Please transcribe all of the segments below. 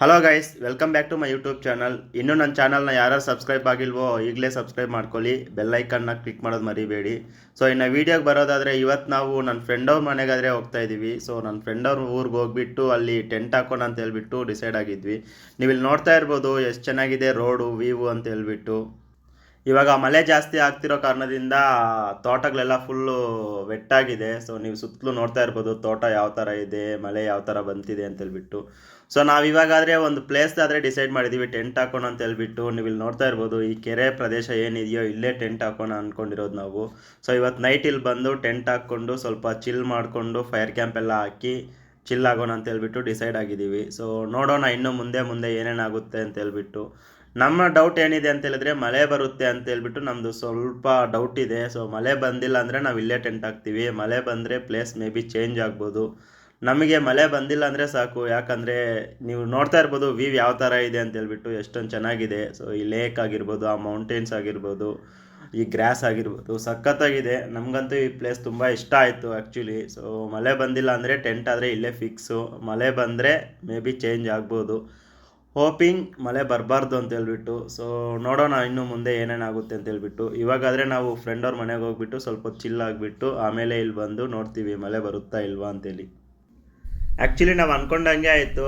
Hello guys, welcome back to my YouTube channel. ಇನ್ನೂ ನನ್ನ ಚಾನಲ್ನ ಯಾರು ಸಬ್ಸ್ಕ್ರೈಬ್ ಆಗಿಲ್ವೋ ಈಗಲೇ ಸಬ್ಸ್ಕ್ರೈಬ್ ಮಾಡ್ಕೊಳ್ಳಿ, ಬೆಲ್ಲೈಕನ್ನ ಕ್ಲಿಕ್ ಮಾಡೋದು ಮರಿಬೇಡಿ. ಸೊ ಇನ್ನು ವೀಡಿಯೋಗೆ ಬರೋದಾದರೆ, ಇವತ್ತು ನಾವು ನನ್ನ ಫ್ರೆಂಡ್ ಅವ್ರ ಮನೆಗಾದರೆ ಹೋಗ್ತಾ ಇದ್ದೀವಿ. ಸೊ ನನ್ನ ಫ್ರೆಂಡ್ ಅವ್ರ ಊರಿಗೆ ಹೋಗ್ಬಿಟ್ಟು ಅಲ್ಲಿ ಟೆಂಟ್ ಹಾಕೋಣ ಅಂತ ಹೇಳ್ಬಿಟ್ಟು ಡಿಸೈಡ್ ಆಗಿದ್ವಿ. ನೀವು ಇಲ್ಲಿ ನೋಡ್ತಾ ಇರ್ಬೋದು ಎಷ್ಟು ಚೆನ್ನಾಗಿದೆ ರೋಡು ವ್ಯೂ ಅಂತ ಹೇಳ್ಬಿಟ್ಟು. ಇವಾಗ ಮಳೆ ಜಾಸ್ತಿ ಆಗ್ತಿರೋ ಕಾರಣದಿಂದ ತೋಟಗಳೆಲ್ಲ ಫುಲ್ಲು ವೆಟ್ಟಾಗಿದೆ. ಸೊ ನೀವು ಸುತ್ತಲೂ ನೋಡ್ತಾ ಇರ್ಬೋದು ತೋಟ ಯಾವ ಥರ ಇದೆ, ಮಳೆ ಯಾವ ಥರ ಬಂತಿದೆ ಅಂತ ಹೇಳ್ಬಿಟ್ಟು. ಸೊ ನಾವು ಇವಾಗಾದರೆ ಒಂದು ಪ್ಲೇಸ್ ಆದರೆ ಡಿಸೈಡ್ ಮಾಡಿದ್ದೀವಿ ಟೆಂಟ್ ಹಾಕೋಣ ಅಂತ ಹೇಳ್ಬಿಟ್ಟು. ನೀವು ಇಲ್ಲಿ ನೋಡ್ತಾ ಇರ್ಬೋದು ಈ ಕೆರೆ ಪ್ರದೇಶ ಏನಿದೆಯೋ ಇಲ್ಲೇ ಟೆಂಟ್ ಹಾಕೋಣ ಅಂದ್ಕೊಂಡಿರೋದು ನಾವು. ಸೊ ಇವತ್ತು ನೈಟ್ ಇಲ್ಲಿ ಬಂದು ಟೆಂಟ್ ಹಾಕ್ಕೊಂಡು ಸ್ವಲ್ಪ ಚಿಲ್ ಮಾಡಿಕೊಂಡು ಫೈರ್ ಕ್ಯಾಂಪ್ ಎಲ್ಲ ಹಾಕಿ ಚಿಲ್ ಆಗೋಣ ಅಂತ ಹೇಳ್ಬಿಟ್ಟು ಡಿಸೈಡ್ ಆಗಿದ್ದೀವಿ. ಸೊ ನೋಡೋಣ ಇನ್ನು ಮುಂದೆ ಮುಂದೆ ಏನೇನಾಗುತ್ತೆ ಅಂತ ಹೇಳ್ಬಿಟ್ಟು. ನಮ್ಮ ಡೌಟ್ ಏನಿದೆ ಅಂತ ಹೇಳಿದ್ರೆ ಮಳೆ ಬರುತ್ತೆ ಅಂತ ಹೇಳ್ಬಿಟ್ಟು ನಮ್ಮದು ಸ್ವಲ್ಪ ಡೌಟ್ ಇದೆ. ಸೊ ಮಳೆ ಬಂದಿಲ್ಲ ಅಂದರೆ ನಾವು ಇಲ್ಲೇ ಟೆಂಟ್ ಹಾಕ್ತೀವಿ. ಮಳೆ ಬಂದರೆ ಪ್ಲೇಸ್ ಮೇ ಬಿ ಚೇಂಜ್ ಆಗ್ಬೋದು. ನಮಗೆ ಮಳೆ ಬಂದಿಲ್ಲ ಅಂದರೆ ಸಾಕು, ಯಾಕಂದರೆ ನೀವು ನೋಡ್ತಾ ಇರ್ಬೋದು ವ್ಯೂ ಯಾವ ಥರ ಇದೆ ಅಂತ ಹೇಳ್ಬಿಟ್ಟು, ಎಷ್ಟೊಂದು ಚೆನ್ನಾಗಿದೆ. ಸೊ ಈ ಲೇಕ್ ಆಗಿರ್ಬೋದು, ಆ ಮೌಂಟೇನ್ಸ್ ಆಗಿರ್ಬೋದು, ಈ ಗ್ರಾಸ್ ಆಗಿರ್ಬೋದು, ಸಖತ್ತಾಗಿದೆ. ನಮಗಂತೂ ಈ ಪ್ಲೇಸ್ ತುಂಬ ಇಷ್ಟ ಆಯಿತು ಆ್ಯಕ್ಚುಲಿ. ಸೊ ಮಳೆ ಬಂದಿಲ್ಲ ಅಂದರೆ ಟೆಂಟ್ ಆದರೆ ಇಲ್ಲೇ ಫಿಕ್ಸು. ಮಳೆ ಬಂದರೆ ಮೇ ಬಿ ಚೇಂಜ್ ಆಗ್ಬೋದು. ಹೋಪಿಂಗ್ ಮಳೆ ಬರಬಾರ್ದು ಅಂತ ಹೇಳ್ಬಿಟ್ಟು. ಸೊ ನೋಡೋಣ ಇನ್ನು ಮುಂದೆ ಏನೇನಾಗುತ್ತೆ ಅಂತ ಹೇಳ್ಬಿಟ್ಟು. ಇವಾಗಾದರೆ ನಾವು ಫ್ರೆಂಡ್ ಅವ್ರ ಮನೆಗೆ ಹೋಗ್ಬಿಟ್ಟು ಸ್ವಲ್ಪ ಚಿಲ್ ಆಗಿಬಿಟ್ಟು ಆಮೇಲೆ ಇಲ್ಲಿ ಬಂದು ನೋಡ್ತೀವಿ ಮಳೆ ಬರುತ್ತಾ ಇಲ್ವಾ ಅಂತೇಳಿ. ಆ್ಯಕ್ಚುಲಿ ನಾವು ಅಂದ್ಕೊಂಡಂಗೆ ಆಯಿತು,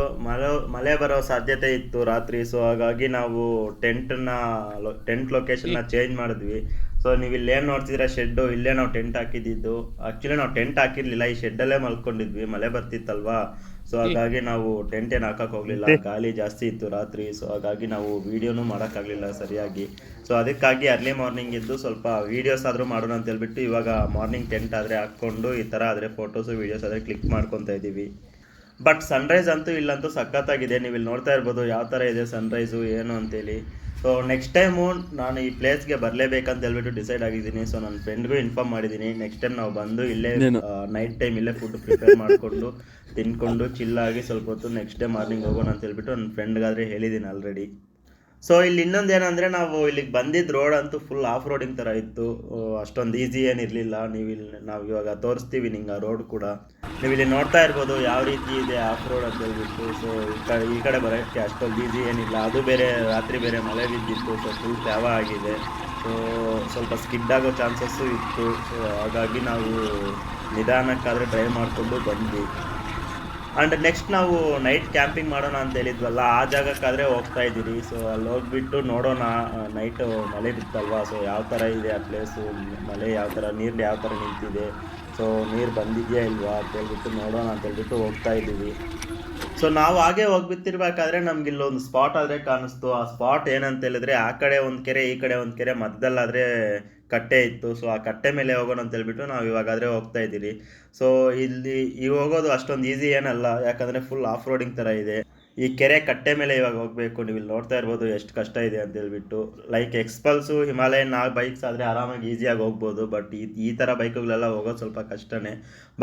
ಮಳೆ ಬರೋ ಸಾಧ್ಯತೆ ಇತ್ತು ರಾತ್ರಿ. ಸೊ ಹಾಗಾಗಿ ನಾವು ಟೆಂಟ್ ಲೊಕೇಶನ್ನ ಚೇಂಜ್ ಮಾಡಿದ್ವಿ. ಸೊ ನೀವು ಇಲ್ಲೇನು ನೋಡ್ತಿದ್ರೆ ಶೆಡ್ಡು, ಇಲ್ಲೇ ನಾವು ಟೆಂಟ್ ಹಾಕಿದ್ದು. ಆ್ಯಕ್ಚುಲಿ ನಾವು ಟೆಂಟ್ ಹಾಕಿರಲಿಲ್ಲ, ಈ ಶೆಡ್ಡಲ್ಲೇ ಮಲ್ಕೊಂಡಿದ್ವಿ, ಮಳೆ ಬರ್ತಿತ್ತಲ್ವಾ. ಸೊ ಹಾಗಾಗಿ ನಾವು ಟೆಂಟ್ ಏನು ಹಾಕಕ್ಕೆ ಹೋಗಲಿಲ್ಲ, ಗಾಳಿ ಜಾಸ್ತಿ ಇತ್ತು ರಾತ್ರಿ. ಸೊ ಹಾಗಾಗಿ ನಾವು ವೀಡಿಯೋನೂ ಮಾಡೋಕ್ಕಾಗಲಿಲ್ಲ ಸರಿಯಾಗಿ. ಸೊ ಅದಕ್ಕಾಗಿ ಅರ್ಲಿ ಮಾರ್ನಿಂಗ್ ಇದ್ದು ಸ್ವಲ್ಪ ವೀಡಿಯೋಸ್ ಆದರೂ ಮಾಡೋಣ ಅಂತ ಹೇಳ್ಬಿಟ್ಟು ಇವಾಗ ಮಾರ್ನಿಂಗ್ ಟೆಂಟ್ ಆದರೆ ಹಾಕ್ಕೊಂಡು ಈ ಥರ ಆದರೆ ಫೋಟೋಸು ವೀಡಿಯೋಸ್ ಆದರೆ ಕ್ಲಿಕ್ ಮಾಡ್ಕೊತಾ ಇದ್ದೀವಿ. ಬಟ್ ಸನ್ರೈಸ್ ಅಂತೂ ಇಲ್ಲಂತೂ ಸಖತ್ತಾಗಿದೆ. ನೀವು ಇಲ್ಲಿ ನೋಡ್ತಾ ಇರ್ಬೋದು ಯಾವ ಥರ ಇದೆ ಸನ್ರೈಸು ಏನು ಅಂತೇಳಿ. ಸೊ ನೆಕ್ಸ್ಟ್ ಟೈಮು ನಾನು ಈ ಪ್ಲೇಸ್ಗೆ ಬರಲೇಬೇಕಂತ ಹೇಳ್ಬಿಟ್ಟು ಡಿಸೈಡ್ ಆಗಿದ್ದೀನಿ. ಸೊ ನನ್ನ ಫ್ರೆಂಡ್ಗೂ ಇನ್ಫಾರ್ಮ್ ಮಾಡಿದ್ದೀನಿ, ನೆಕ್ಸ್ಟ್ ಟೈಮ್ ನಾವು ಬಂದು ಇಲ್ಲೇ ನೈಟ್ ಟೈಮ್ ಇಲ್ಲೇ ಫುಡ್ ಪ್ರಿಪೇರ್ ಮಾಡಿಕೊಂಡು ತಿನ್ಕೊಂಡು ಚಿಲ್ಲಾಗಿ ಸ್ವಲ್ಪ ಹೊತ್ತು ನೆಕ್ಸ್ಟ್ ಡೇ ಮಾರ್ನಿಂಗ್ ಹೋಗೋಣ ಅಂತ ಹೇಳ್ಬಿಟ್ಟು ನನ್ನ ಫ್ರೆಂಡ್ಗಾದರೆ ಹೇಳಿದ್ದೀನಿ ಆಲ್ರೆಡಿ. ಸೊ ಇಲ್ಲಿ ಇನ್ನೊಂದು ಏನಂದರೆ, ನಾವು ಇಲ್ಲಿಗೆ ಬಂದಿದ್ದ ರೋಡ್ ಅಂತೂ ಫುಲ್ ಆಫ್ ರೋಡಿಂಗ್ ಥರ ಇತ್ತು. ಅಷ್ಟೊಂದು ಈಸಿ ಏನಿರಲಿಲ್ಲ. ನಾವು ಇವಾಗ ತೋರಿಸ್ತೀವಿ ನಿಂಗೆ ಆ ರೋಡ್ ಕೂಡ. ನೀವು ಇಲ್ಲಿ ನೋಡ್ತಾ ಇರ್ಬೋದು ಯಾವ ರೀತಿ ಇದೆ ಆಫ್ ರೋಡ್ ಅಂತ ಹೇಳ್ಬಿಟ್ಟು. ಸೊ ಈ ಕಡೆ ಬರೋಕ್ಕೆ ಅಷ್ಟೊಂದು ಈಸಿ ಏನಿಲ್ಲ. ಅದು ಬೇರೆ ರಾತ್ರಿ ಬೇರೆ ಮಳೆ ಬಿದ್ದಿತ್ತು. ಸೊ ಫುಲ್ ತ್ಯಾವ ಆಗಿದೆ. ಸೊ ಸ್ವಲ್ಪ ಸ್ಕಿಡ್ ಆಗೋ ಚಾನ್ಸಸ್ಸು ಇತ್ತು. ಸೊ ಹಾಗಾಗಿ ನಾವು ನಿಧಾನಕ್ಕಾದರೆ ಡ್ರೈವ್ ಮಾಡಿಕೊಂಡು ಬಂದ್ವಿ. ಆ್ಯಂಡ್ ನೆಕ್ಸ್ಟ್ ನಾವು ನೈಟ್ ಕ್ಯಾಂಪಿಂಗ್ ಮಾಡೋಣ ಅಂತ ಹೇಳಿದ್ವಲ್ಲ, ಆ ಜಾಗಕ್ಕಾದರೆ ಹೋಗ್ತಾ ಇದ್ದೀರಿ. ಸೊ ಅಲ್ಲಿ ಹೋಗ್ಬಿಟ್ಟು ನೋಡೋಣ ನೈಟು ಮಳೆ ಬಿತ್ತಲ್ವಾ. ಸೊ ಯಾವ ಥರ ಇದೆ ಆ ಪ್ಲೇಸು, ಮಳೆ ಯಾವ ಥರ, ನೀರು ಯಾವ ಥರ ನಿಂತಿದೆ, ಸೊ ನೀರು ಬಂದಿದೆಯಾ ಇಲ್ವಾ ಅಂತ ಹೇಳ್ಬಿಟ್ಟು ನೋಡೋಣ ಅಂತ ಹೇಳ್ಬಿಟ್ಟು ಹೋಗ್ತಾ ಇದ್ದೀವಿ. ಸೊ ನಾವು ಹಾಗೆ ಹೋಗ್ಬಿತ್ತಿರ್ಬೇಕಾದ್ರೆ ನಮ್ಗೆ ಇಲ್ಲೊಂದು ಸ್ಪಾಟ್ ಆದರೆ ಕಾಣಿಸ್ತು. ಆ ಸ್ಪಾಟ್ ಏನಂತ ಹೇಳಿದ್ರೆ, ಆ ಕಡೆ ಒಂದು ಕೆರೆ ಈ ಕಡೆ ಒಂದು ಕೆರೆ, ಮಧ್ಯದಲ್ಲಾದರೆ ಕಟ್ಟೆ ಇತ್ತು. ಸೊ ಆ ಕಟ್ಟೆ ಮೇಲೆ ಹೋಗೋಣ ಅಂತ ಹೇಳ್ಬಿಟ್ಟು ನಾವು ಇವಾಗಾದರೆ ಹೋಗ್ತಾ ಇದ್ದೀರಿ. ಸೊ ಈ ಹೋಗೋದು ಅಷ್ಟೊಂದು ಈಸಿ ಏನಲ್ಲ, ಯಾಕಂದರೆ ಫುಲ್ ಆಫ್ ರೋಡಿಂಗ್ ಥರ ಇದೆ. ಈ ಕೆರೆ ಕಟ್ಟೆ ಮೇಲೆ ಇವಾಗ ಹೋಗಬೇಕು. ನೀವು ಇಲ್ಲಿ ನೋಡ್ತಾ ಇರ್ಬೋದು ಎಷ್ಟು ಕಷ್ಟ ಇದೆ ಅಂತ ಹೇಳ್ಬಿಟ್ಟು. ಲೈಕ್ ಎಕ್ಸ್ಪಲ್ಸು, ಹಿಮಾಲಯನ್ ಆ ಬೈಕ್ಸ್ ಆದರೆ ಆರಾಮಾಗಿ ಈಸಿಯಾಗಿ ಹೋಗ್ಬೋದು. ಬಟ್ ಈ ಥರ ಬೈಕುಗಳೆಲ್ಲ ಹೋಗೋದು ಸ್ವಲ್ಪ ಕಷ್ಟನೇ.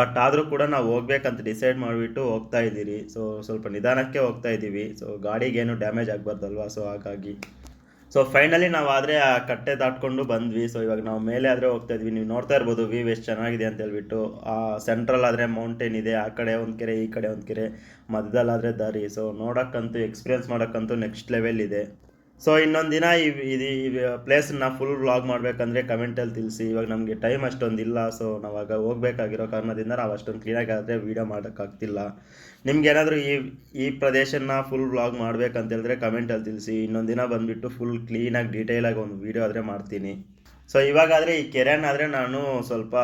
ಬಟ್ ಆದರೂ ಕೂಡ ನಾವು ಹೋಗ್ಬೇಕಂತ ಡಿಸೈಡ್ ಮಾಡಿಬಿಟ್ಟು ಹೋಗ್ತಾ ಇದ್ದೀರಿ. ಸೊ ಸ್ವಲ್ಪ ನಿಧಾನಕ್ಕೆ ಹೋಗ್ತಾ ಇದ್ದೀವಿ. ಸೊ ಗಾಡಿಗೇನು ಡ್ಯಾಮೇಜ್ ಆಗಬಾರ್ದಲ್ವಾ. ಸೊ ಹಾಗಾಗಿ ಸೊ ಫೈನಲಿ ನಾವು ಆದರೆ ಆ ಕಟ್ಟೆ ದಾಟ್ಕೊಂಡು ಬಂದ್ವಿ. ಸೊ ಇವಾಗ ನಾವು ಮೇಲೆ ಆದರೆ ಹೋಗ್ತಾ ಇದ್ವಿ. ನೀವು ನೋಡ್ತಾ ಇರ್ಬೋದು ವ್ಯೂ ಎಷ್ಟು ಚೆನ್ನಾಗಿದೆ ಅಂತ ಹೇಳ್ಬಿಟ್ಟು. ಆ ಸೆಂಟ್ರಲ್ ಆದರೆ ಮೌಂಟೇನ್ ಇದೆ, ಆ ಕಡೆ ಒಂದು ಕೆರೆ ಈ ಕಡೆ ಒಂದು ಕೆರೆ, ಮಧ್ಯದಲ್ಲಾದರೆ ದಾರಿ. ಸೊ ನೋಡೋಕ್ಕಂತೂ ಎಕ್ಸ್ಪೀರಿಯನ್ಸ್ ಮಾಡೋಕ್ಕಂತೂ ನೆಕ್ಸ್ಟ್ ಲೆವೆಲ್ ಇದೆ. ಸೊ ಇನ್ನೊಂದು ದಿನ ಈ ಪ್ಲೇಸನ್ನ ಫುಲ್ ವ್ಲಾಗ್ ಮಾಡಬೇಕಂದ್ರೆ ಕಮೆಂಟಲ್ಲಿ ತಿಳಿಸಿ. ಇವಾಗ ನಮಗೆ ಟೈಮ್ ಅಷ್ಟೊಂದಿಲ್ಲ. ಸೊ ನಾವಾಗ ಹೋಗ್ಬೇಕಾಗಿರೋ ಕಾರಣದಿಂದ ನಾವು ಅಷ್ಟೊಂದು ಕ್ಲೀನಾಗಿ ಆದರೆ ವೀಡಿಯೋ ಮಾಡೋಕ್ಕಾಗ್ತಿಲ್ಲ. ನಿಮ್ಗೆ ಏನಾದರೂ ಈ ಪ್ರದೇಶನ ಫುಲ್ ವ್ಲಾಗ್ ಮಾಡ್ಬೇಕಂತ ಹೇಳಿದ್ರೆ ಕಮೆಂಟಲ್ಲಿ ತಿಳಿಸಿ. ಇನ್ನೊಂದು ದಿನ ಬಂದುಬಿಟ್ಟು ಫುಲ್ ಕ್ಲೀನಾಗಿ ಡೀಟೇಲಾಗಿ ಒಂದು ವೀಡಿಯೋ ಆದರೆ ಮಾಡ್ತೀನಿ. ಸೊ ಇವಾಗಾದರೆ ಈ ಕೆರೆನಾದರೆ ನಾನು ಸ್ವಲ್ಪ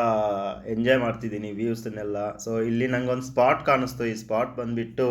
ಎಂಜಾಯ್ ಮಾಡ್ತಿದ್ದೀನಿ ವ್ಯೂಸನ್ನೆಲ್ಲ. ಸೊ ಇಲ್ಲಿ ನನಗೊಂದು ಸ್ಪಾಟ್ ಕಾಣಿಸ್ತು. ಈ ಸ್ಪಾಟ್ ಬಂದುಬಿಟ್ಟು